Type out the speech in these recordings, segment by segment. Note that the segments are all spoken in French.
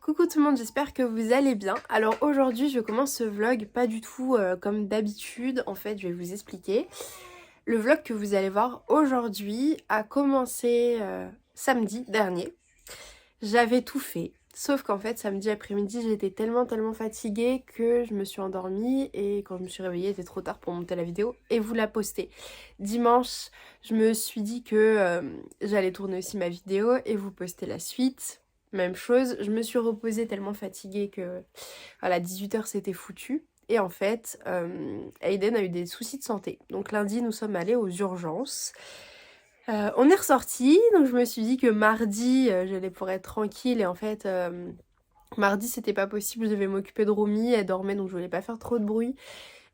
Coucou tout le monde, j'espère que vous allez bien. Alors aujourd'hui je commence ce vlog pas du tout comme d'habitude, en fait je vais vous expliquer. Le vlog que vous allez voir aujourd'hui a commencé samedi dernier. J'avais tout fait, sauf qu'en fait samedi après-midi j'étais tellement fatiguée que je me suis endormie et quand je me suis réveillée il était trop tard pour monter la vidéo et vous la poster. Dimanche je me suis dit que j'allais tourner aussi ma vidéo et vous poster la suite. Même chose, je me suis reposée tellement fatiguée que voilà, 18h c'était foutu. Et en fait, Aiden a eu des soucis de santé. Donc lundi, nous sommes allés aux urgences. On est ressorti, donc je me suis dit que mardi, j'allais pouvoir être tranquille. Et en fait, mardi, c'était pas possible, je devais m'occuper de Romy. Elle dormait, donc je voulais pas faire trop de bruit.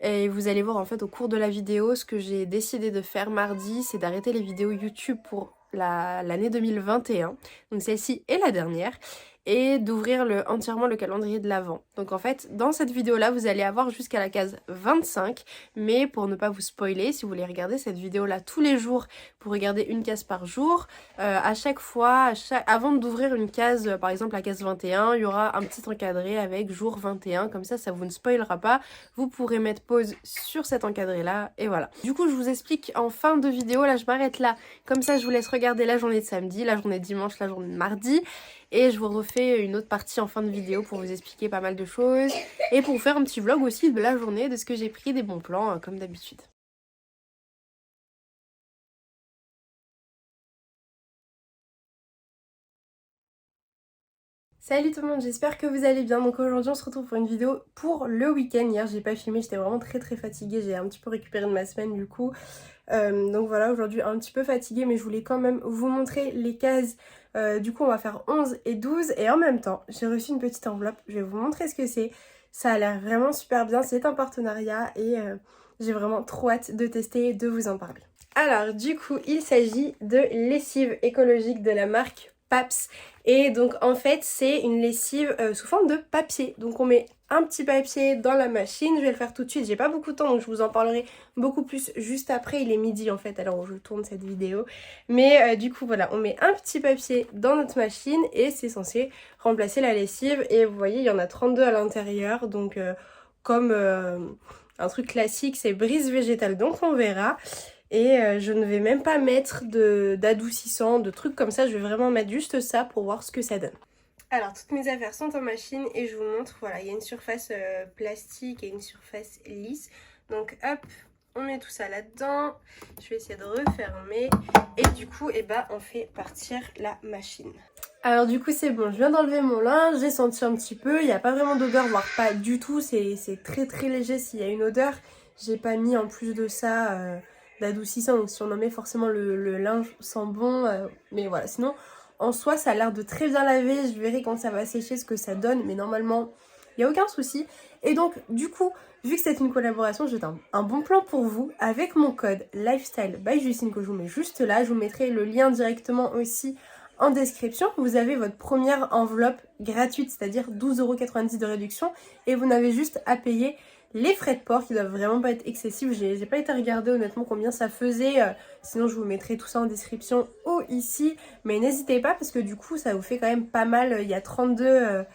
Et vous allez voir en fait au cours de la vidéo, ce que j'ai décidé de faire mardi, c'est d'arrêter les vidéos YouTube pour l'année 2021, donc celle-ci est la dernière, et d'ouvrir entièrement le calendrier de l'Avent. Donc en fait, dans cette vidéo-là, vous allez avoir jusqu'à la case 25, mais pour ne pas vous spoiler, si vous voulez regarder cette vidéo-là tous les jours, pour regarder une case par jour, à chaque fois, avant d'ouvrir une case, par exemple la case 21, il y aura un petit encadré avec jour 21, comme ça vous ne spoilera pas, vous pourrez mettre pause sur cet encadré-là, et voilà. Du coup, je vous explique en fin de vidéo, là je m'arrête là, comme ça je vous laisse regarder la journée de samedi, la journée de dimanche, la journée de mardi, et je vous refais une autre partie en fin de vidéo pour vous expliquer pas mal de choses et pour vous faire un petit vlog aussi de la journée, de ce que j'ai pris, des bons plans comme d'habitude. Salut tout le monde, j'espère que vous allez bien. Donc aujourd'hui on se retrouve pour une vidéo pour le week-end. Hier j'ai pas filmé, j'étais vraiment très fatiguée, j'ai un petit peu récupéré de ma semaine du coup. Donc voilà, aujourd'hui un petit peu fatiguée, mais je voulais quand même vous montrer les cases. Du coup on va faire 11 et 12 et en même temps j'ai reçu une petite enveloppe, je vais vous montrer ce que c'est. Ça a l'air vraiment super bien, c'est un partenariat et j'ai vraiment trop hâte de tester et de vous en parler. Alors du coup il s'agit de lessive écologique de la marque Paps. Et donc en fait c'est une lessive sous forme de papier. Donc on met un petit papier dans la machine, je vais le faire tout de suite, j'ai pas beaucoup de temps donc je vous en parlerai beaucoup plus juste après, il est midi en fait alors où je tourne cette vidéo. Mais du coup voilà, on met un petit papier dans notre machine et c'est censé remplacer la lessive. Et vous voyez il y en a 32 à l'intérieur, donc comme un truc classique c'est brise végétale, donc on verra. Et je ne vais même pas mettre d'adoucissant, de trucs comme ça, je vais vraiment mettre juste ça pour voir ce que ça donne. Alors toutes mes affaires sont en machine et je vous montre, voilà, il y a une surface plastique et une surface lisse. Donc hop, on met tout ça là-dedans, je vais essayer de refermer et du coup, on fait partir la machine. Alors du coup c'est bon, je viens d'enlever mon linge, j'ai senti un petit peu, il n'y a pas vraiment d'odeur, voire pas du tout, c'est très léger s'il y a une odeur. J'ai pas mis en plus de ça d'adoucissant, donc si on en met forcément le linge sent bon, mais voilà, sinon en soi ça a l'air de très bien laver, je verrai quand ça va sécher ce que ça donne, mais normalement il n'y a aucun souci. Et donc du coup, vu que c'est une collaboration, j'ai un bon plan pour vous avec mon code Lifestyle by Justine que je vous mets juste là, je vous mettrai le lien directement aussi en description. Vous avez votre première enveloppe gratuite, c'est-à-dire 12,90 € de réduction et vous n'avez juste à payer les frais de port qui doivent vraiment pas être excessifs. J'ai pas été regarder honnêtement combien ça faisait, sinon je vous mettrai tout ça en description ou ici, mais n'hésitez pas parce que du coup ça vous fait quand même pas mal. Il y a 32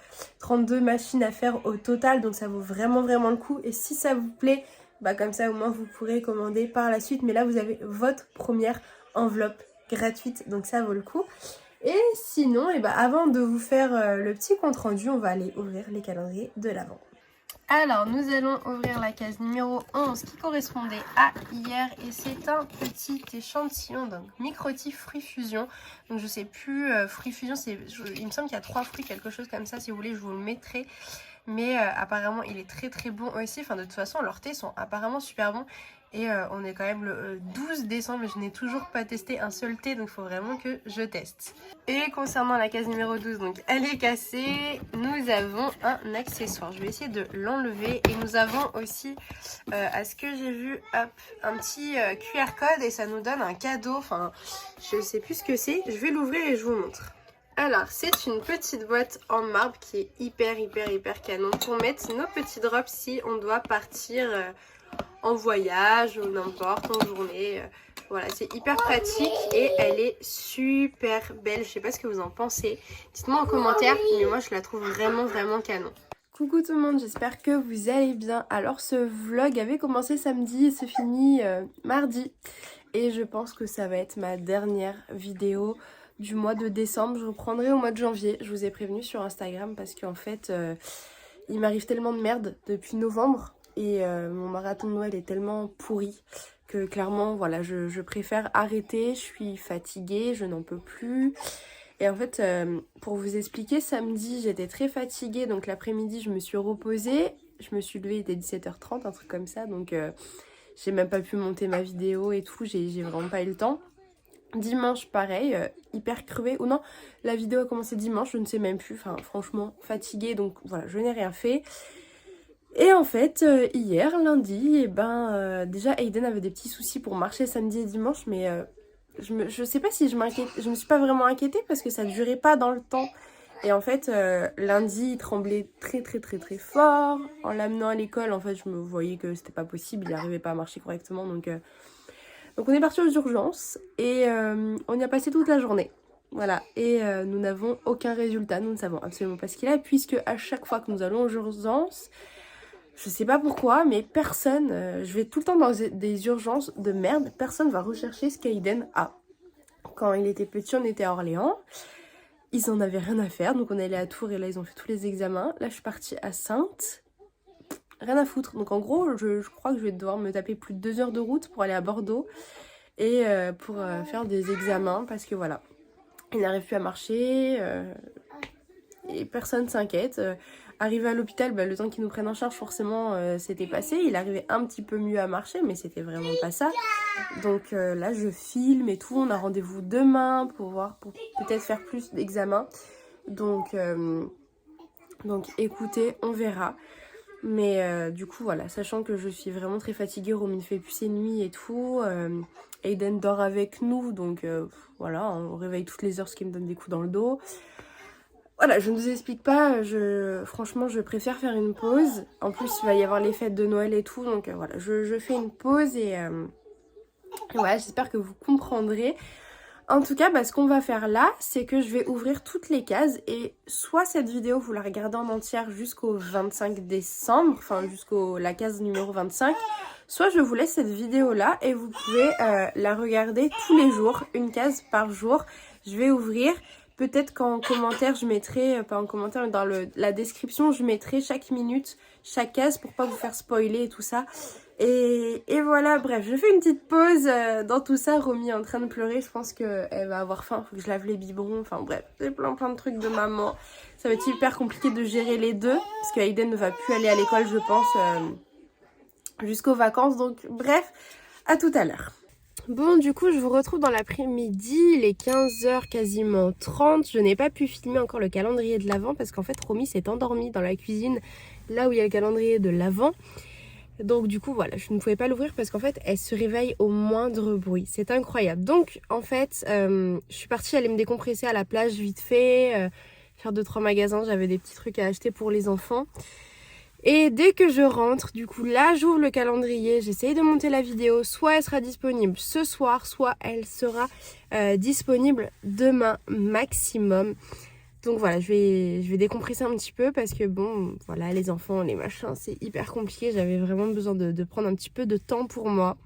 machines à faire au total, donc ça vaut vraiment le coup. Et si ça vous plaît, comme ça au moins vous pourrez commander par la suite, mais là vous avez votre première enveloppe gratuite, donc ça vaut le coup. Et sinon, avant de vous faire le petit compte rendu, on va aller ouvrir les calendriers de l'Avent. Alors, nous allons ouvrir la case numéro 11 qui correspondait à hier et c'est un petit échantillon, donc Microtif Fruit Fusion. Donc je sais plus, Fruit Fusion, il me semble qu'il y a 3 fruits, quelque chose comme ça, si vous voulez je vous le mettrai. Mais apparemment il est très bon aussi, enfin de toute façon leurs thés sont apparemment super bons. Et on est quand même le 12 décembre et je n'ai toujours pas testé un seul thé, donc il faut vraiment que je teste. Et concernant la case numéro 12, donc elle est cassée, nous avons un accessoire. Je vais essayer de l'enlever et nous avons aussi, à ce que j'ai vu, hop, un petit QR code et ça nous donne un cadeau. Enfin, je sais plus ce que c'est, je vais l'ouvrir et je vous montre. Alors, c'est une petite boîte en marbre qui est hyper canon pour mettre nos petits drops si on doit partir en voyage ou n'importe, en journée. Voilà, c'est hyper pratique et elle est super belle. Je sais pas ce que vous en pensez. Dites-moi en commentaire, mais moi je la trouve vraiment vraiment canon. Coucou tout le monde, j'espère que vous allez bien. Alors ce vlog avait commencé samedi et se finit mardi. Et je pense que ça va être ma dernière vidéo du mois de décembre. Je reprendrai au mois de janvier. Je vous ai prévenu sur Instagram parce qu'en fait, il m'arrive tellement de merde depuis novembre. Et mon marathon de Noël est tellement pourri que clairement, voilà, je préfère arrêter. Je suis fatiguée, je n'en peux plus. Et en fait, pour vous expliquer, samedi, j'étais très fatiguée. Donc l'après-midi, je me suis reposée. Je me suis levée, il était 17h30, un truc comme ça. Donc j'ai même pas pu monter ma vidéo et tout. J'ai vraiment pas eu le temps. Dimanche, pareil, hyper crevée. Ou non, la vidéo a commencé dimanche, je ne sais même plus. Enfin, franchement, fatiguée. Donc voilà, je n'ai rien fait. Et en fait, hier, lundi, et déjà Aiden avait des petits soucis pour marcher samedi et dimanche, mais je sais pas si je m'inquiète, je me suis pas vraiment inquiétée parce que ça durait pas dans le temps. Et en fait, lundi, il tremblait très très très très fort. En l'amenant à l'école, en fait, je me voyais que c'était pas possible, il n'arrivait pas à marcher correctement. Donc on est parti aux urgences et on y a passé toute la journée. Voilà, et nous n'avons aucun résultat, nous ne savons absolument pas ce qu'il a, puisque à chaque fois que nous allons aux urgences, je sais pas pourquoi, mais personne, je vais tout le temps dans des urgences de merde, personne va rechercher ce qu'Aiden a. Quand il était petit, on était à Orléans, ils en avaient rien à faire, donc on est allé à Tours et là ils ont fait tous les examens. Là je suis partie à Saintes, rien à foutre. Donc en gros, je crois que je vais devoir me taper plus de 2 heures de route pour aller à Bordeaux et pour faire des examens parce que voilà, il n'arrive plus à marcher et personne s'inquiète. Arrivé à l'hôpital, le temps qu'ils nous prennent en charge, forcément, c'était passé. Il arrivait un petit peu mieux à marcher, mais c'était vraiment pas ça. Donc là, je filme et tout. On a rendez-vous demain pour voir, pour peut-être faire plus d'examens. Donc écoutez, on verra. Mais du coup, voilà, sachant que je suis vraiment très fatiguée, Romy ne fait plus ses nuits et tout. Aiden dort avec nous, donc voilà, on réveille toutes les heures, ce qui me donne des coups dans le dos. Voilà, je ne vous explique pas, franchement je préfère faire une pause. En plus il va y avoir les fêtes de Noël et tout, donc voilà, je fais une pause et voilà, j'espère que vous comprendrez. En tout cas, ce qu'on va faire là, c'est que je vais ouvrir toutes les cases et soit cette vidéo vous la regardez en entière jusqu'au 25 décembre, enfin jusqu'au la case numéro 25, soit je vous laisse cette vidéo là et vous pouvez la regarder tous les jours, une case par jour. Je vais ouvrir. Peut-être qu'en commentaire, je mettrai, pas en commentaire, mais dans la description, je mettrai chaque minute, chaque case pour pas vous faire spoiler et tout ça. Et voilà, bref, je fais une petite pause dans tout ça. Romy est en train de pleurer, je pense qu'elle va avoir faim, faut que je lave les biberons. Enfin bref, c'est plein de trucs de maman. Ça va être hyper compliqué de gérer les deux, parce que Aiden ne va plus aller à l'école, je pense, jusqu'aux vacances. Donc bref, à tout à l'heure. Bon, du coup, je vous retrouve dans l'après-midi, il est 15h quasiment 30. Je n'ai pas pu filmer encore le calendrier de l'Avent parce qu'en fait, Romy s'est endormie dans la cuisine, là où il y a le calendrier de l'Avent. Donc du coup, voilà, je ne pouvais pas l'ouvrir parce qu'en fait, elle se réveille au moindre bruit. C'est incroyable. Donc, en fait, je suis partie aller me décompresser à la plage vite fait, faire 2-3 magasins. J'avais des petits trucs à acheter pour les enfants. Et dès que je rentre, du coup là j'ouvre le calendrier, j'essaye de monter la vidéo, soit elle sera disponible ce soir, soit elle sera disponible demain maximum. Donc voilà, je vais décompresser un petit peu parce que bon, voilà, les enfants, les machins, c'est hyper compliqué. J'avais vraiment besoin de prendre un petit peu de temps pour moi.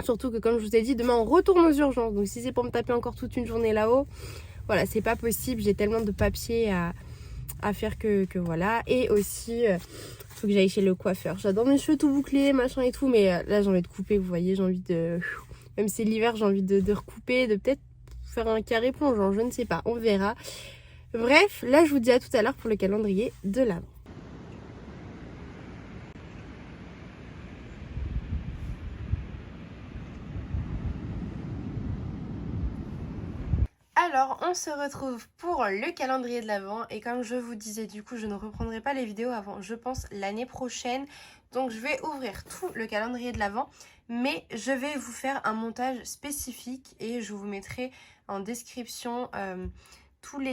Surtout que comme je vous ai dit, demain on retourne aux urgences. Donc si c'est pour me taper encore toute une journée là-haut, voilà, c'est pas possible. J'ai tellement de papiers à faire que voilà. Et aussi faut que j'aille chez le coiffeur. J'adore mes cheveux tout bouclés, machin et tout, mais là j'ai envie de couper, vous voyez, j'ai envie de, même si c'est l'hiver, j'ai envie de recouper, de peut-être faire un carré plongeant, je ne sais pas, on verra. Bref, là je vous dis à tout à l'heure pour le calendrier de l'Avent. Alors, on se retrouve pour le calendrier de l'Avent et comme je vous disais, du coup, je ne reprendrai pas les vidéos avant, je pense, l'année prochaine. Donc, je vais ouvrir tout le calendrier de l'Avent, mais je vais vous faire un montage spécifique et je vous mettrai en description toutes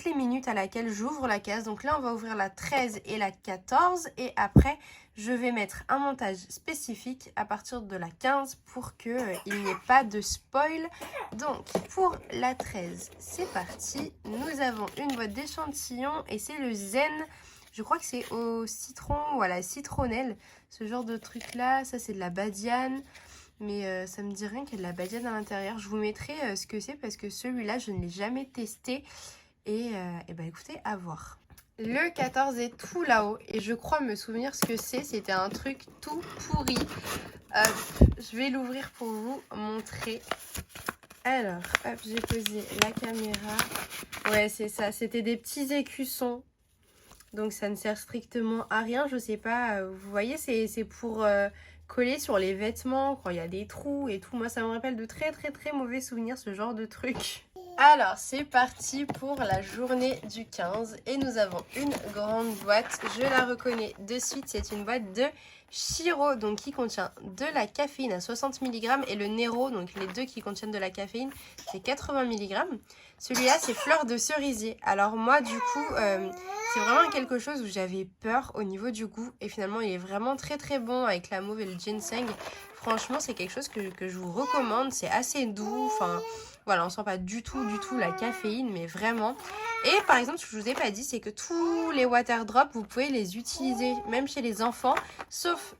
les minutes à laquelle j'ouvre la case. Donc là, on va ouvrir la 13 et la 14 et après, je vais mettre un montage spécifique à partir de la 15 pour qu'il n'y ait pas de spoil. Donc, pour la 13, c'est parti. Nous avons une boîte d'échantillons et c'est le Zen. Je crois que c'est au citron ou à la citronnelle, ce genre de truc-là. Ça, c'est de la badiane. Mais ça me dit rien qu'il y a de la badiane à l'intérieur. Je vous mettrai ce que c'est parce que celui-là, je ne l'ai jamais testé. Et bah écoutez, à voir. Le 14 est tout là-haut. Et je crois me souvenir ce que c'est. C'était un truc tout pourri. Je vais l'ouvrir pour vous montrer. Alors, hop, j'ai posé la caméra. Ouais, c'est ça. C'était des petits écussons. Donc ça ne sert strictement à rien. Je sais pas. Vous voyez, c'est pour... coller sur les vêtements quand il y a des trous et tout. Moi, ça me rappelle de très mauvais souvenirs, ce genre de truc. Alors, c'est parti pour la journée du 15. Et nous avons une grande boîte. Je la reconnais de suite. C'est une boîte de Shiro, donc qui contient de la caféine à 60 mg. Et le Nero, donc les deux qui contiennent de la caféine, c'est 80 mg. Celui-là, c'est fleur de cerisier. Alors moi, du coup... c'est vraiment quelque chose où j'avais peur au niveau du goût et finalement il est vraiment très bon avec la mauve et le ginseng. Franchement c'est quelque chose que je vous recommande, c'est assez doux, enfin voilà on sent pas du tout la caféine mais vraiment. Et par exemple ce que je vous ai pas dit c'est que tous les water drops vous pouvez les utiliser même chez les enfants sauf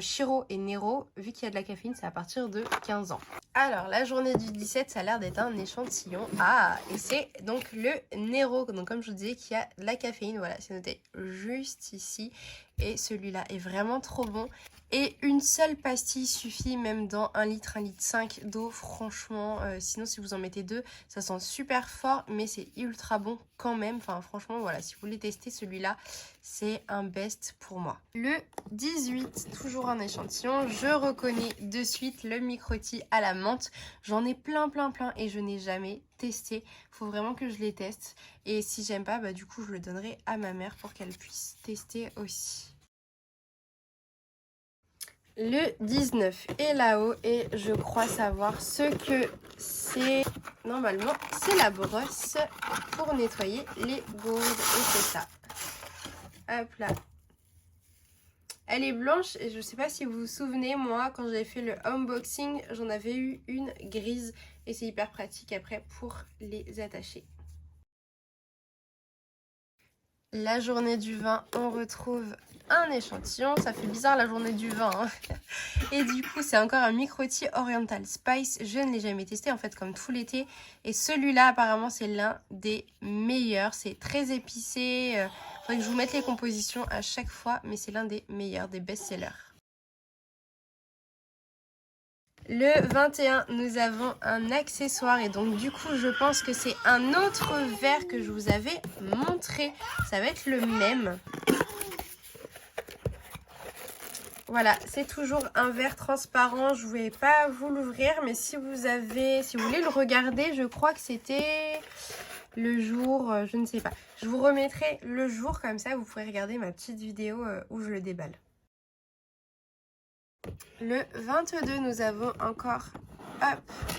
Shiro et Nero vu qu'il y a de la caféine c'est à partir de 15 ans. Alors, la journée du 17, ça a l'air d'être un échantillon. Ah, et c'est donc le Nero, donc comme je vous disais, qui a de la caféine. Voilà, c'est noté juste ici. Et celui-là est vraiment trop bon. Et une seule pastille suffit, même dans 1 litre, 1,5 litre d'eau. Franchement, sinon si vous en mettez deux, ça sent super fort, mais c'est ultra bon quand même. Enfin, franchement, voilà, si vous voulez tester celui-là, c'est un best pour moi. Le 18, toujours un échantillon. Je reconnais de suite le Microti à la menthe. J'en ai plein et je n'ai jamais testé. Faut vraiment que je les teste. Et si j'aime pas, bah du coup, je le donnerai à ma mère pour qu'elle puisse tester aussi. Le 19 est là-haut et je crois savoir ce que c'est. Normalement, c'est la brosse pour nettoyer les gourdes et c'est ça. Hop là. Elle est blanche et je sais pas si vous vous souvenez, moi, quand j'avais fait le unboxing, j'en avais eu une grise et c'est hyper pratique après pour les attacher. La journée du vin, on retrouve un échantillon. Ça fait bizarre la journée du vin. Hein. Et du coup, c'est encore un Microti Oriental Spice. Je ne l'ai jamais testé en fait comme tout l'été. Et celui-là, apparemment, c'est l'un des meilleurs. C'est très épicé. Faudrait que je vous mette les compositions à chaque fois. Mais c'est l'un des meilleurs, des best-sellers. Le 21, nous avons un accessoire et donc du coup je pense que c'est un autre verre que je vous avais montré. Ça va être le même. Voilà, c'est toujours un verre transparent. Je ne vais pas vous l'ouvrir, mais si vous voulez le regarder, je crois que c'était le jour, je ne sais pas. Je vous remettrai le jour comme ça, vous pourrez regarder ma petite vidéo où je le déballe. Le 22, nous avons encore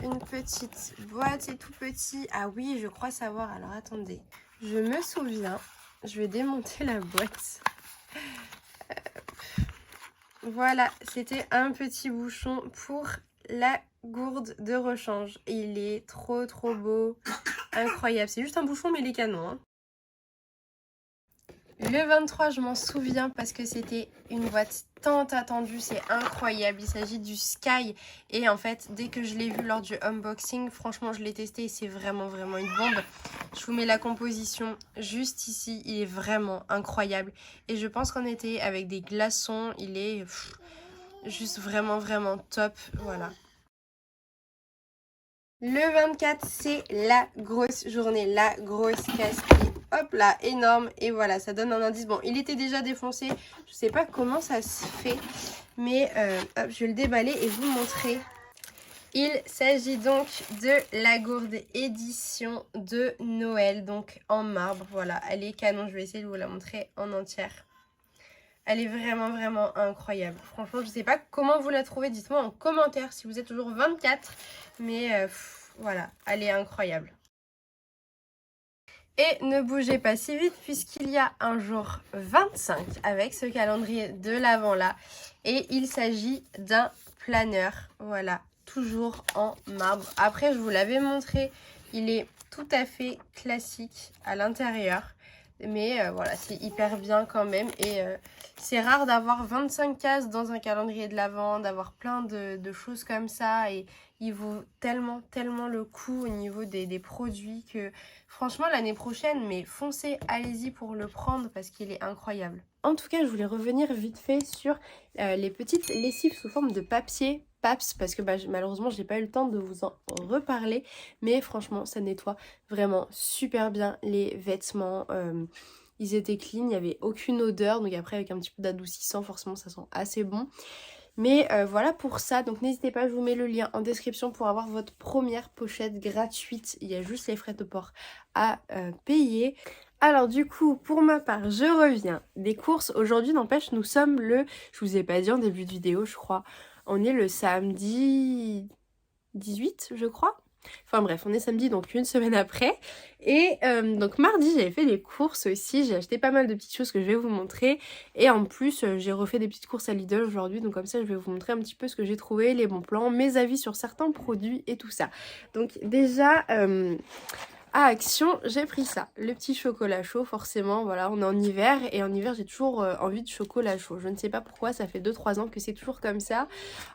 une petite boîte, c'est tout petit. Ah oui, je crois savoir. Alors attendez, je me souviens, je vais démonter la boîte. Voilà, c'était un petit bouchon pour la gourde de rechange. Et il est trop beau, incroyable. C'est juste un bouchon mais il est canon. Hein. Le 23, je m'en souviens parce que c'était une boîte tant attendue, c'est incroyable. Il s'agit du Sky et en fait, dès que je l'ai vu lors du unboxing, franchement, je l'ai testé et c'est vraiment une bombe. Je vous mets la composition juste ici, il est vraiment incroyable. Et je pense qu'en été, avec des glaçons, il est juste vraiment top. Voilà. Le 24, c'est la grosse journée, la grosse caisse qui est hop là, énorme. Et voilà, ça donne un indice. Bon, il était déjà défoncé. Je sais pas comment ça se fait. Mais hop, je vais le déballer et vous montrer. Il s'agit donc de la gourde édition de Noël, donc en marbre. Voilà, elle est canon. Je vais essayer de vous la montrer en entière. Elle est vraiment incroyable. Franchement, je ne sais pas comment vous la trouvez. Dites-moi en commentaire si vous êtes toujours 24. Mais voilà, elle est incroyable. Et ne bougez pas si vite puisqu'il y a un jour 25 avec ce calendrier de l'avant là. Et il s'agit d'un planeur, voilà, toujours en marbre. Après, je vous l'avais montré, il est tout à fait classique à l'intérieur. Mais voilà, c'est hyper bien quand même. Et c'est rare d'avoir 25 cases dans un calendrier de l'avant, d'avoir plein de choses comme ça. Et il vaut tellement le coup au niveau des produits que franchement l'année prochaine, mais foncez, allez-y pour le prendre parce qu'il est incroyable. En tout cas, je voulais revenir vite fait sur les petites lessives sous forme de papier Paps parce que malheureusement je n'ai pas eu le temps de vous en reparler, mais franchement ça nettoie vraiment super bien les vêtements. Ils étaient clean, il n'y avait aucune odeur, donc après avec un petit peu d'adoucissant forcément ça sent assez bon. Mais voilà pour ça, donc n'hésitez pas, je vous mets le lien en description pour avoir votre première pochette gratuite. Il y a juste les frais de port à payer. Alors du coup, pour ma part, je reviens des courses. Aujourd'hui, n'empêche, nous sommes je vous ai pas dit en début de vidéo, je crois. On est le samedi 18, je crois. Enfin bref, on est samedi, donc une semaine après. Et donc mardi, j'avais fait des courses aussi. J'ai acheté pas mal de petites choses que je vais vous montrer. Et en plus, j'ai refait des petites courses à Lidl aujourd'hui. Donc comme ça, je vais vous montrer un petit peu ce que j'ai trouvé, les bons plans, mes avis sur certains produits et tout ça. Donc déjà... à Action, j'ai pris ça, le petit chocolat chaud, forcément, voilà, on est en hiver, et en hiver j'ai toujours envie de chocolat chaud. Je ne sais pas pourquoi, ça fait 2-3 ans que c'est toujours comme ça.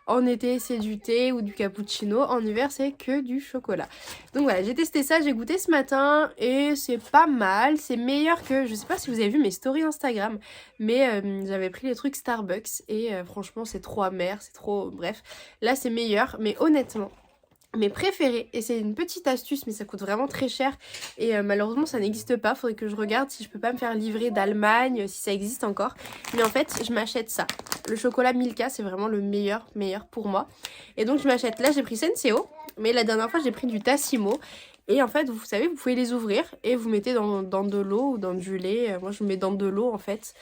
En été c'est du thé ou du cappuccino, en hiver c'est que du chocolat. Donc voilà, j'ai testé ça, j'ai goûté ce matin, et c'est pas mal, c'est meilleur que, je sais pas si vous avez vu mes stories Instagram, mais j'avais pris les trucs Starbucks, et franchement c'est trop amer, c'est trop, bref. Là c'est meilleur, mais honnêtement... Mes préférés, et c'est une petite astuce mais ça coûte vraiment très cher et malheureusement ça n'existe pas, faudrait que je regarde si je peux pas me faire livrer d'Allemagne, si ça existe encore. Mais en fait je m'achète ça, le chocolat Milka c'est vraiment le meilleur pour moi. Et donc je m'achète, là j'ai pris Senseo, mais la dernière fois j'ai pris du Tassimo. Et en fait vous savez vous pouvez les ouvrir et vous mettez dans de l'eau ou dans du lait, moi je mets dans de l'eau en fait.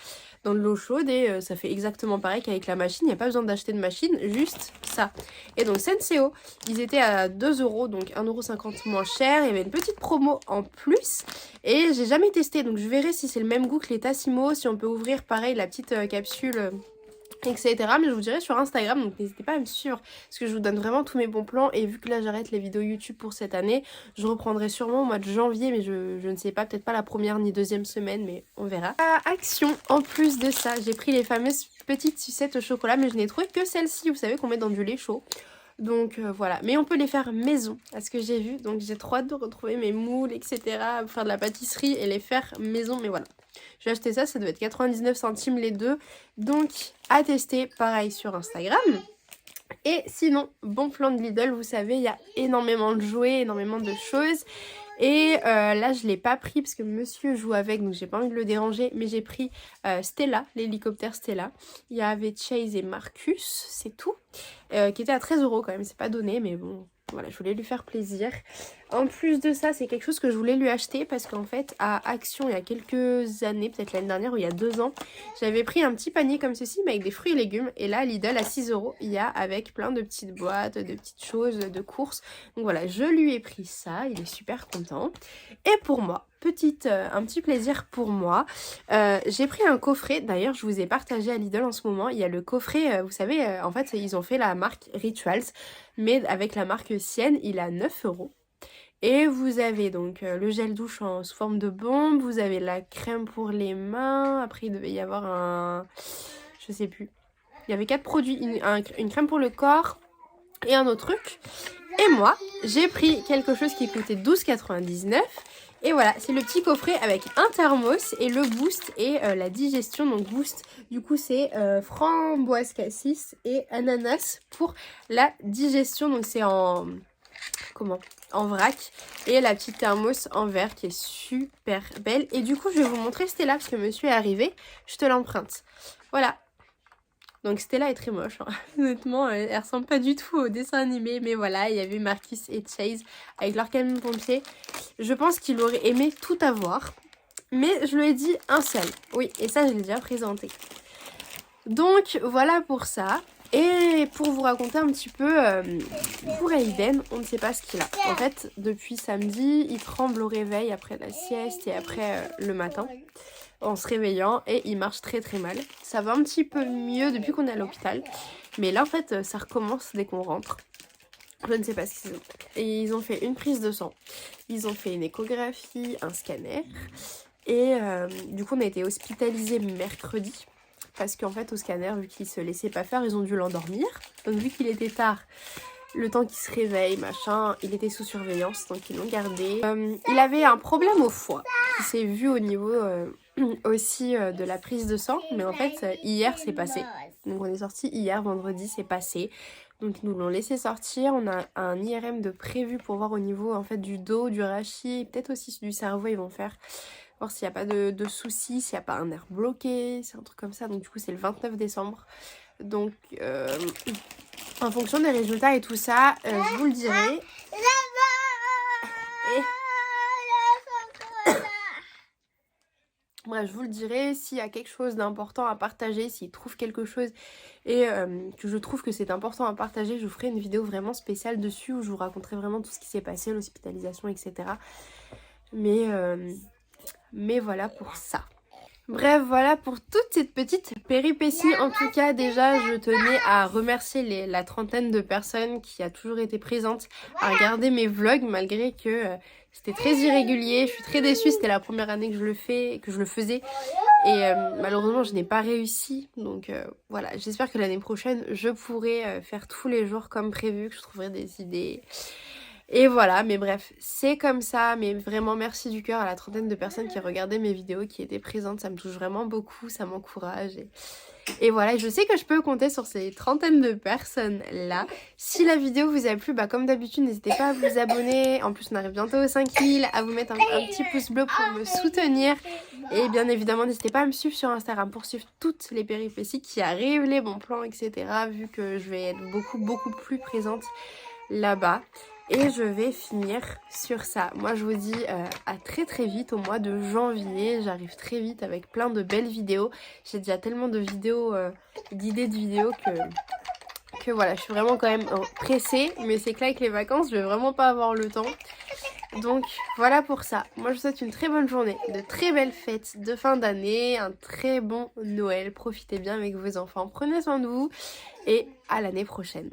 Dans de l'eau chaude et ça fait exactement pareil qu'avec la machine, il n'y a pas besoin d'acheter de machine, juste ça. Et donc Senseo, ils étaient à 2 €, donc 1,50 € moins cher, il y avait une petite promo en plus et j'ai jamais testé, donc je verrai si c'est le même goût que les Tassimo, si on peut ouvrir pareil la petite capsule... etc. Mais je vous dirai sur Instagram, donc n'hésitez pas à me suivre parce que je vous donne vraiment tous mes bons plans. Et vu que là j'arrête les vidéos YouTube pour cette année, je reprendrai sûrement au mois de janvier, mais je ne sais pas, peut-être pas la première ni deuxième semaine, mais on verra. À Action, en plus de ça, j'ai pris les fameuses petites sucettes au chocolat, mais je n'ai trouvé que celles-ci, vous savez qu'on met dans du lait chaud. Donc voilà, mais on peut les faire maison, à ce que j'ai vu, donc j'ai trop hâte de retrouver mes moules, etc., faire de la pâtisserie et les faire maison, mais voilà. J'ai acheté ça, ça devait être 99 centimes les deux, donc à tester, pareil sur Instagram. Et sinon, bon plan de Lidl, vous savez, il y a énormément de jouets, énormément de choses. Et là, je ne l'ai pas pris parce que monsieur joue avec, donc j'ai pas envie de le déranger. Mais j'ai pris Stella, l'hélicoptère Stella. Il y avait Chase et Marcus, c'est tout. Qui était à 13 € quand même, c'est pas donné, mais bon... Voilà, je voulais lui faire plaisir. En plus de ça, c'est quelque chose que je voulais lui acheter parce qu'en fait, à Action, il y a quelques années, peut-être l'année dernière ou il y a 2 ans, j'avais pris un petit panier comme ceci, mais avec des fruits et légumes. Et là, Lidl, à 6 €, il y a avec plein de petites boîtes, de petites choses, de courses. Donc voilà, je lui ai pris ça, il est super content. Et pour moi, un petit plaisir pour moi, j'ai pris un coffret. D'ailleurs, je vous ai partagé à Lidl en ce moment. Il y a le coffret, vous savez, en fait, ils ont fait la marque Rituals, mais avec la marque Sienne, il a 9 €. Et vous avez donc le gel douche sous forme de bombe, vous avez la crème pour les mains, après il devait y avoir je sais plus. Il y avait 4 produits, une crème pour le corps et un autre truc. Et moi, j'ai pris quelque chose qui coûtait 12,99 €. Et voilà, c'est le petit coffret avec un thermos et le boost et la digestion. Donc boost, du coup c'est framboise cassis et ananas pour la digestion. Donc c'est en vrac. Et la petite thermos en verre qui est super belle. Et du coup je vais vous montrer Stella parce que monsieur est arrivé. Je te l'emprunte. Voilà. Donc Stella est très moche, hein. Honnêtement, elle ressemble pas du tout au dessin animé. Mais voilà, il y avait Marcus et Chase avec leur camion pompier. Je pense qu'il aurait aimé tout avoir. Mais je lui ai dit un seul. Oui, et ça je l'ai déjà présenté. Donc voilà pour ça. Et pour vous raconter un petit peu, pour Aiden, on ne sait pas ce qu'il a. En fait, depuis samedi, il tremble au réveil après la sieste et après le matin, en se réveillant, et il marche très très mal. Ça va un petit peu mieux depuis qu'on est à l'hôpital, mais là en fait, ça recommence dès qu'on rentre. Je ne sais pas ce qu'ils ont. Et ils ont fait une prise de sang, ils ont fait une échographie, un scanner, et du coup on a été hospitalisés mercredi. Parce qu'en fait au scanner, vu qu'il se laissait pas faire, ils ont dû l'endormir. Donc vu qu'il était tard, le temps qu'il se réveille, machin, il était sous surveillance, donc ils l'ont gardé. Il avait un problème au foie, qui s'est vu au niveau aussi de la prise de sang. Mais en fait, hier c'est passé. Donc on est sorti hier, vendredi, c'est passé. Donc ils nous l'ont laissé sortir. On a un IRM de prévu pour voir au niveau en fait du dos, du rachis, peut-être aussi du cerveau ils vont faire. Voir s'il n'y a pas de soucis, s'il n'y a pas un nerf bloqué, c'est un truc comme ça. Donc du coup c'est le 29 décembre. Donc en fonction des résultats et tout ça, je vous le dirai. Et... Bref, je vous le dirai, s'il y a quelque chose d'important à partager, s'il trouve quelque chose et que je trouve que c'est important à partager, je vous ferai une vidéo vraiment spéciale dessus où je vous raconterai vraiment tout ce qui s'est passé, l'hospitalisation, etc. Mais voilà pour ça. Bref, voilà pour toute cette petite péripétie. En tout cas, déjà, je tenais à remercier la trentaine de personnes qui a toujours été présente à regarder mes vlogs, malgré que c'était très irrégulier. Je suis très déçue, c'était la première année que je le faisais. Et malheureusement, je n'ai pas réussi. Donc voilà, j'espère que l'année prochaine, je pourrai faire tous les jours comme prévu, que je trouverai des idées. Et voilà, mais bref, c'est comme ça, mais vraiment merci du cœur à la trentaine de personnes qui regardaient mes vidéos, qui étaient présentes, ça me touche vraiment beaucoup, ça m'encourage. Et voilà, je sais que je peux compter sur ces trentaines de personnes là. Si la vidéo vous a plu, bah comme d'habitude, n'hésitez pas à vous abonner. En plus, on arrive bientôt aux 5000, à vous mettre un petit pouce bleu pour me soutenir. Et bien évidemment, n'hésitez pas à me suivre sur Instagram pour suivre toutes les péripéties qui arrivent, les bons plans, etc. Vu que je vais être beaucoup plus présente là-bas. Et je vais finir sur ça. Moi je vous dis à très vite au mois de janvier. J'arrive très vite avec plein de belles vidéos. J'ai déjà tellement de vidéos, d'idées de vidéos que voilà, je suis vraiment quand même pressée. Mais c'est que là avec les vacances, je vais vraiment pas avoir le temps. Donc voilà pour ça. Moi je vous souhaite une très bonne journée, de très belles fêtes de fin d'année, un très bon Noël. Profitez bien avec vos enfants, prenez soin de vous et à l'année prochaine.